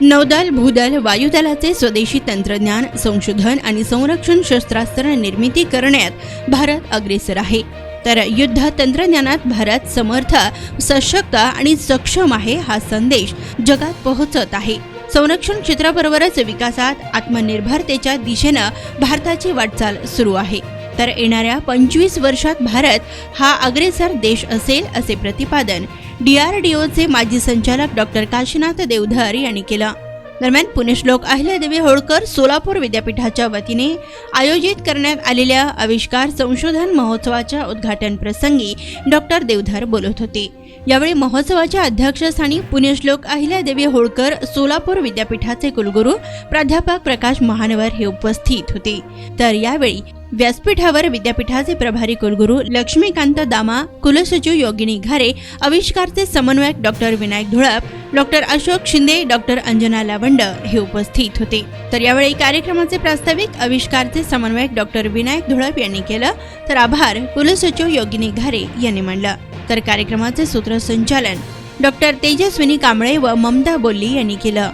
नौदल, भूदल, वायुदलाचे स्वदेशी तंत्रज्ञान, संशोधन आणि संरक्षण शस्त्रास्त्र निर्मिती करण्यात भारत अग्रेसर आहे. तर युद्ध तंत्रज्ञानात भारत समर्थ, सशक्त आणि सक्षम आहे हा संदेश जगात पोहोचत आहे. संरक्षण क्षेत्राबरोबरच विकासात आत्मनिर्भरतेच्या दिशेनं भारताची वाटचाल सुरू आहे. तर येणाऱ्या 25 वर्षात भारत हा अग्रेसर देश असेल असे प्रतिपादन DRDOचे माजी संचालक डॉक्टर काशीनाथ देवधर यांनी केलं. दरम्यान पुण्यश्लोक अहिल्यादेवी होळकर सोलापूर विद्यापीठाच्या वतीने आयोजित करण्यात आलेल्या आविष्कार संशोधन महोत्सवाच्या उद्घाटन प्रसंगी डॉक्टर देवधर बोलत होते. यावेळी महोत्सवाच्या अध्यक्षस्थानी पुण्यश्लोक अहिल्यादेवी होळकर सोलापूर विद्यापीठाचे कुलगुरू प्राध्यापक प्रकाश महानवर हे उपस्थित होते. तर यावेळी व्यासपीठावर विद्यापीठाचे प्रभारी कुलगुरू लक्ष्मीकांत दामा, कुलसचिव योगिनी घारे, आविष्कारचे समन्वयक doctor Vinayak Dhulap, doctor Ashok Shinde, doctor Anjana Lawand हे उपस्थित होते. तर यावेळी कार्यक्रमाचे प्रास्ताविक आविष्कारचे समन्वयक डॉक्टर विनायक धुळप यांनी केलं, तर आभार कुलसचिव योगिनी घारे यांनी मानलं. तर कार्यक्रमाचे सूत्रसंचालन डॉक्टर तेजस्विनी कांबळे व ममता बोल्ली यांनी केलं.